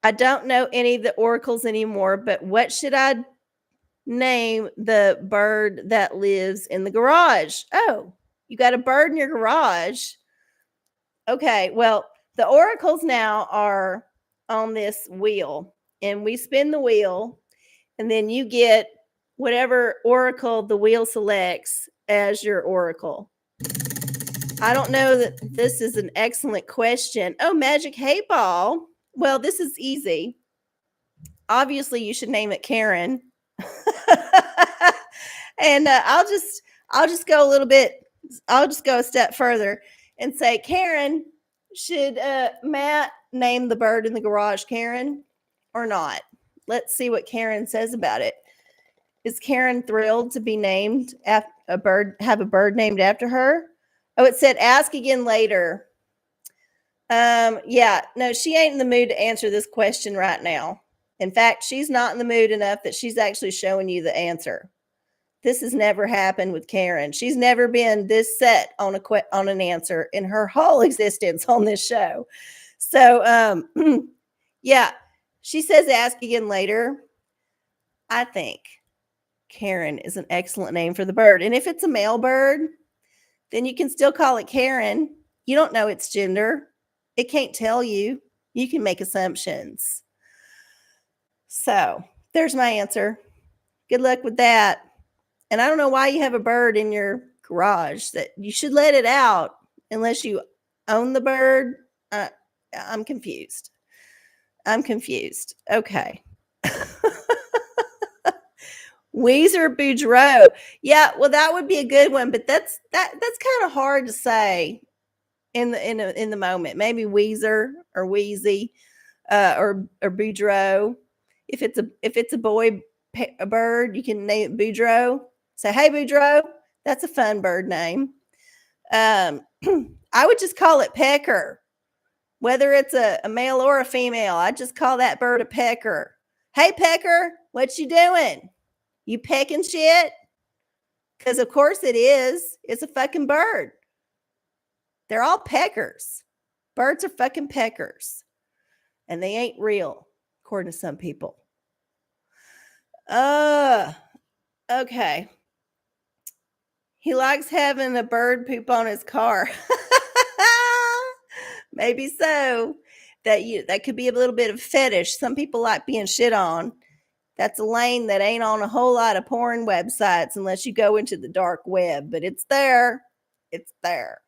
I don't know any of the oracles anymore, but what should I name the bird that lives in the garage? Oh, you got a bird in your garage. Okay, well, the oracles now are on this wheel, and we spin the wheel, and then you get whatever oracle the wheel selects as your oracle. I don't know that this is an excellent question. Oh, Magic Hay Ball. Well, this is easy. obviously you should name it Karen. And I'll just go a little bit. I'll just go a step further and say, Karen, should Matt name the bird in the garage Karen or not? Let's see what Karen says about it. Is Karen thrilled to be named after a bird? Have a bird named after her? Oh, it said ask again later. Yeah, no, she ain't in the mood to answer this question right now. In fact, she's not in the mood enough that she's actually showing you the answer. This has never happened with Karen. She's never been this set on an answer in her whole existence on this show. So, yeah, she says ask again later. I think Karen is an excellent name for the bird. And if it's a male bird, then you can still call it Karen. You don't know its gender. It can't tell you. You can make assumptions. So there's my answer. Good luck with that. And I don't know why you have a bird in your garage. That you should let it out unless you own the bird. I'm confused. Okay. Weezer Boudreaux. Yeah, well, that would be a good one, but that's kind of hard to say in the moment. Maybe Weezer or Wheezy or Boudreaux. If it's a boy a bird, you can name it Boudreaux. Say, hey Boudreaux, that's a fun bird name. I would just call it Pecker, whether it's a male or a female. I just call that bird a pecker. Hey Pecker, what you doing? You pecking shit? Because of course it is. It's a fucking bird. They're all peckers. Birds are fucking peckers. And they ain't real, according to some people. Okay. He likes having a bird poop on his car. Maybe so. That could be a little bit of fetish. Some people like being shit on. That's a lane that ain't on a whole lot of porn websites unless you go into the dark web, but it's there. It's there.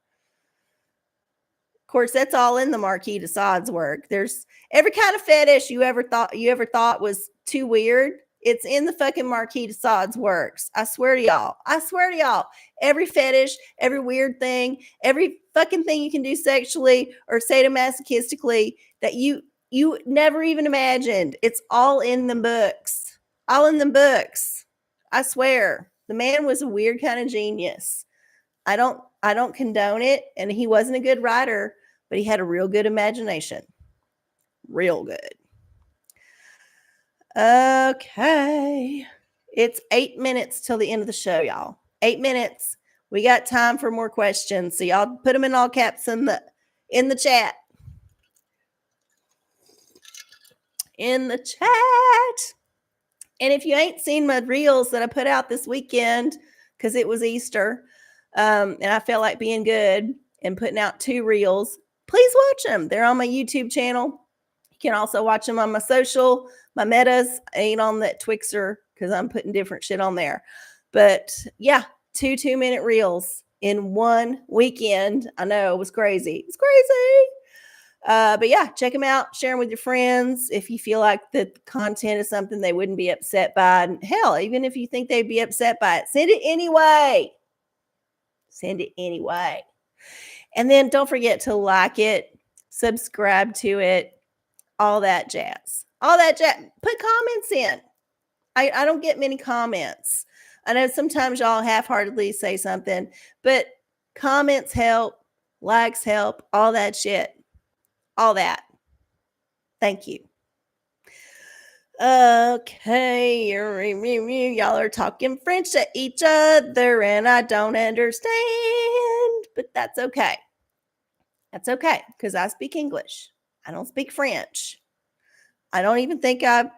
Of course, that's all in the Marquis de Sade's work. There's every kind of fetish you ever thought was too weird. It's in the fucking Marquis de Sade's works. I swear to y'all. Every fetish, every weird thing, every fucking thing you can do sexually or sadomasochistically that you never even imagined. It's all in the books. All in the books. I swear. The man was a weird kind of genius. I don't condone it, and he wasn't a good writer, but he had a real good imagination. Real good. Okay. It's 8 minutes till the end of the show, y'all. 8 minutes. We got time for more questions. So y'all put them in all caps in the chat. In the chat. And if you ain't seen my reels that I put out this weekend, because it was Easter, and I felt like being good and putting out 2 reels, please watch them. They're on my YouTube channel. You can also watch them on my social, my metas. I ain't on that Twixer because I'm putting different shit on there. But yeah, 2 2-minute reels in one weekend. I know, it was crazy. It's crazy. But yeah, check them out. Share them with your friends. If you feel like the content is something they wouldn't be upset by. And hell, even if you think they'd be upset by it, send it anyway. Send it anyway. And then don't forget to like it, subscribe to it, all that jazz. All that jazz. Put comments in. I don't get many comments. I know sometimes y'all half-heartedly say something, but comments help, likes help, all that shit. All that. Thank you. Okay. Y'all are talking French to each other and I don't understand, but that's okay. That's okay because I speak English. I don't speak French. I don't even think I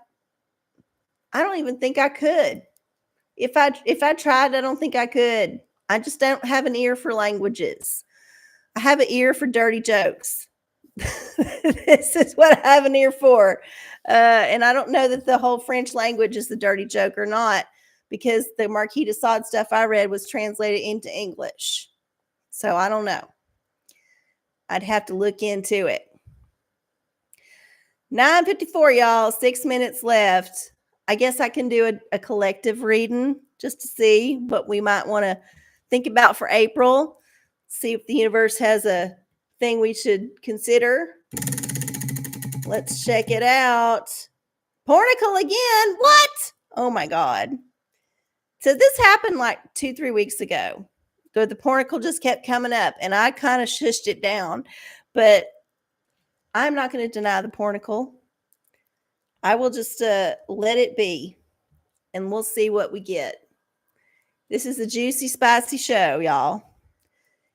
could. If I tried, I don't think I could. I just don't have an ear for languages. I have an ear for dirty jokes. This is what I have an ear for. And I don't know that the whole French language is the dirty joke or not, because the Marquis de Sade stuff I read was translated into English. So I don't know. I'd have to look into it. 9:54, y'all. 6 minutes left. I guess I can do a collective reading just to see what we might want to think about for April. See if the universe has a thing we should consider. Let's check it out. Pornicle again. What? Oh my God. So this happened like 2-3 weeks ago. The pornicle just kept coming up and I kind of shushed it down. But I'm not going to deny the pornicle. I will just let it be. And we'll see what we get. This is a juicy, spicy show, y'all.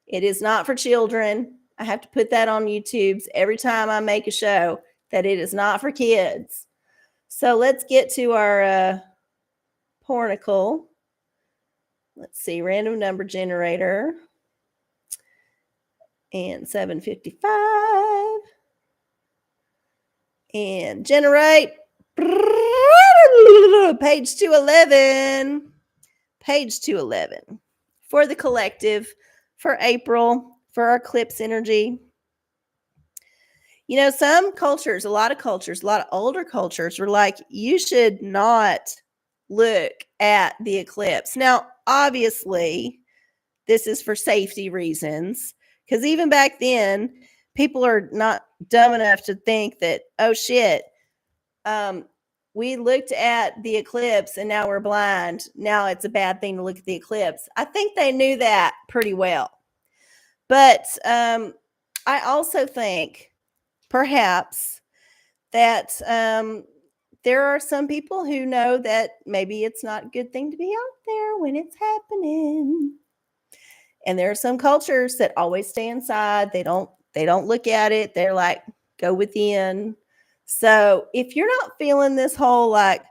It is not for children. I have to put that on YouTube's every time I make a show that it is not for kids. So let's get to our pornicle. Let's see, random number generator. And 755. And generate. Page 211. Page 211. For the collective, for April, for our eclipse energy. You know, some cultures, a lot of older cultures were like, you should not look at the eclipse. Now, obviously, this is for safety reasons, because even back then, people are not dumb enough to think that, oh shit, we looked at the eclipse and now we're blind. Now it's a bad thing to look at the eclipse. I think they knew that pretty well. But I also think perhaps that there are some people who know that maybe it's not a good thing to be out there when it's happening. And there are some cultures that always stay inside. They don't look at it. They're like, go within. So if you're not feeling this whole like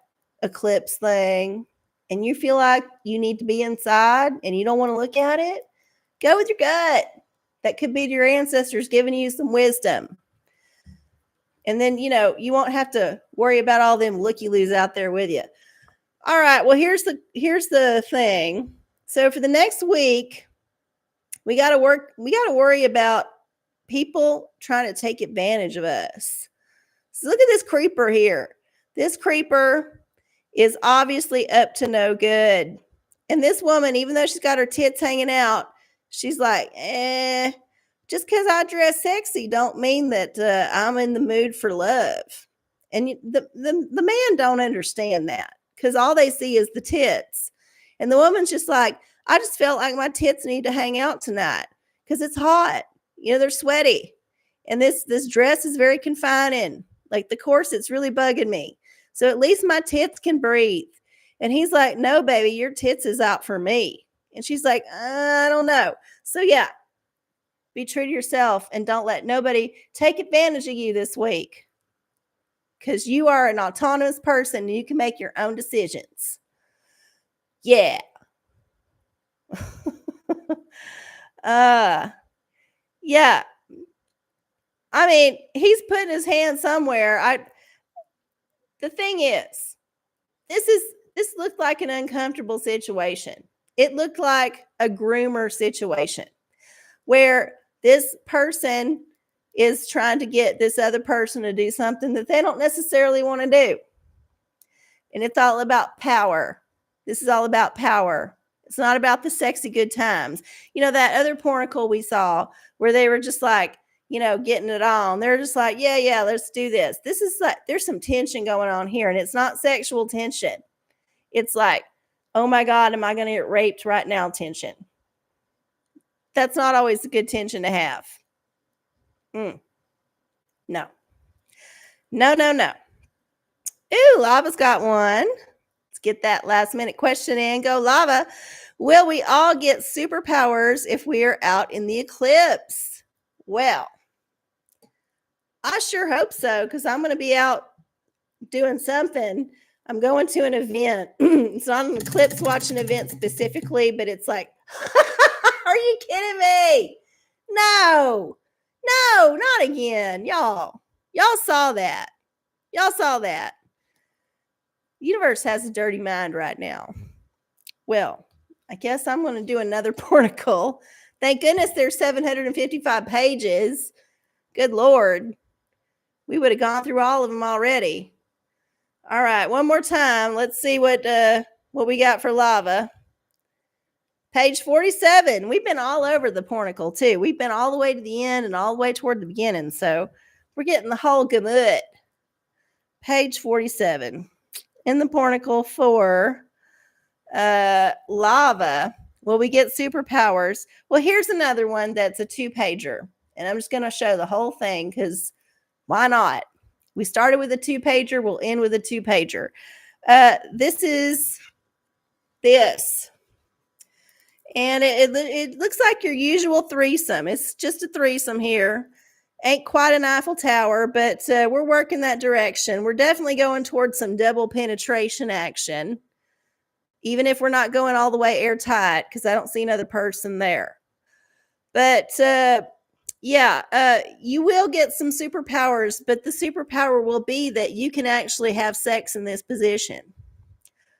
eclipse thing and you feel like you need to be inside and you don't want to look at it, go with your gut. That could be your ancestors giving you some wisdom. And then, you know, you won't have to worry about all them looky-loos out there with you. All right. Well, here's the thing. So for the next week, we got to worry about people trying to take advantage of us. So look at this creeper here. This creeper is obviously up to no good. And this woman, even though she's got her tits hanging out, she's like, just because I dress sexy don't mean that I'm in the mood for love. And the man don't understand that because all they see is the tits. And the woman's just like, I just felt like my tits need to hang out tonight because it's hot. You know, they're sweaty. And this dress is very confining. Like the corset's really bugging me. So at least my tits can breathe. And he's like, no, baby, your tits is out for me. And she's like, I don't know. So yeah, be true to yourself and don't let nobody take advantage of you this week. Because you are an autonomous person and you can make your own decisions. Yeah. Yeah. I mean, he's putting his hand somewhere. The thing is, this looked like an uncomfortable situation. It looked like a groomer situation where this person is trying to get this other person to do something that they don't necessarily want to do. And it's all about power. This is all about power. It's not about the sexy good times. You know, that other pornicle we saw where they were just like, you know, getting it on. They're just like, yeah, let's do this. This is like, there's some tension going on here. And it's not sexual tension. It's like, oh my God, am I going to get raped right now tension? That's not always a good tension to have. No. Ooh, Lava's got one. Let's get that last minute question in. Go, Lava. Will we all get superpowers if we are out in the eclipse? Well, I sure hope so, because I'm going to be out doing something. I'm going to an event. It's not an eclipse watching event specifically, but it's like, are you kidding me? No, not again. Y'all saw that. The universe has a dirty mind right now. Well, I guess I'm going to do another pornicle. Thank goodness there's 755 pages. Good Lord. We would have gone through all of them already. All right, one more time. Let's see what we got for lava. Page 47. We've been all over the pornicle too. We've been all the way to the end and all the way toward the beginning. So we're getting the whole gamut. Page 47. In the pornicle for lava, will we get superpowers? Well, here's another one that's a 2-pager. And I'm just going to show the whole thing because why not? We started with a 2-pager. We'll end with a 2-pager. This is this. And it looks like your usual threesome. It's just a threesome here. Ain't quite an Eiffel Tower, but we're working that direction. We're definitely going towards some double penetration action, even if we're not going all the way airtight because I don't see another person there. But yeah, you will get some superpowers, but the superpower will be that you can actually have sex in this position.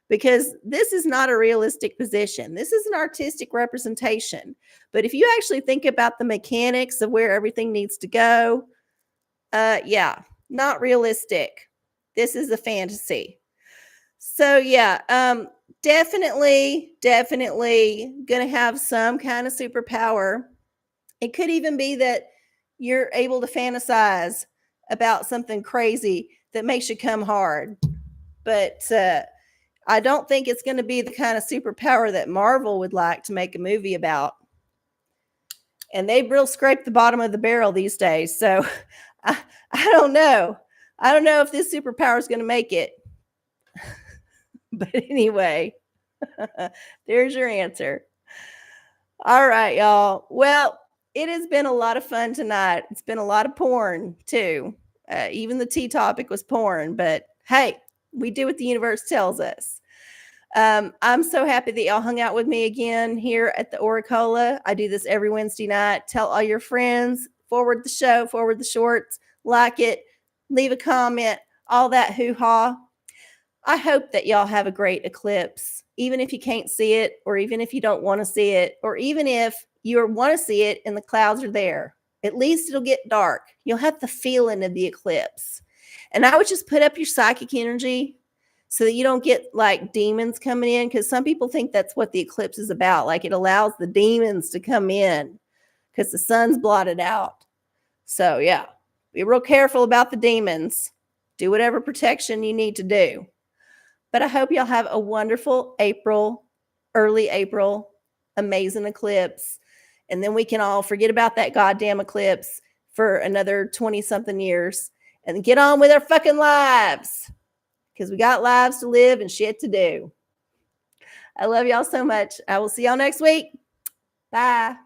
Because this is not a realistic position. This is an artistic representation. But if you actually think about the mechanics of where everything needs to go, yeah, not realistic. This is a fantasy. So yeah, definitely gonna have some kind of superpower. It could even be that you're able to fantasize about something crazy that makes you come hard. But I don't think it's going to be the kind of superpower that Marvel would like to make a movie about. And they real scrape the bottom of the barrel these days. So I don't know. I don't know if this superpower is going to make it. But anyway, there's your answer. All right, y'all. Well, it has been a lot of fun tonight. It's been a lot of porn, too. Even the tea topic was porn. But hey, we do what the universe tells us. I'm so happy that y'all hung out with me again here at the OraCola. I do this every Wednesday night. Tell all your friends, forward the show, forward the shorts, like it, leave a comment, all that hoo-ha. I hope that y'all have a great eclipse, even if you can't see it, or even if you don't want to see it, or even if you want to see it and the clouds are there. At least it'll get dark. You'll have the feeling of the eclipse. And I would just put up your psychic energy so that you don't get like demons coming in, because some people think that's what the eclipse is about. Like it allows the demons to come in because the sun's blotted out. So yeah, be real careful about the demons. Do whatever protection you need to do. But I hope y'all have a wonderful April, early April, amazing eclipse. And then we can all forget about that goddamn eclipse for another 20-something years and get on with our fucking lives. Because we got lives to live and shit to do. I love y'all so much. I will see y'all next week. Bye.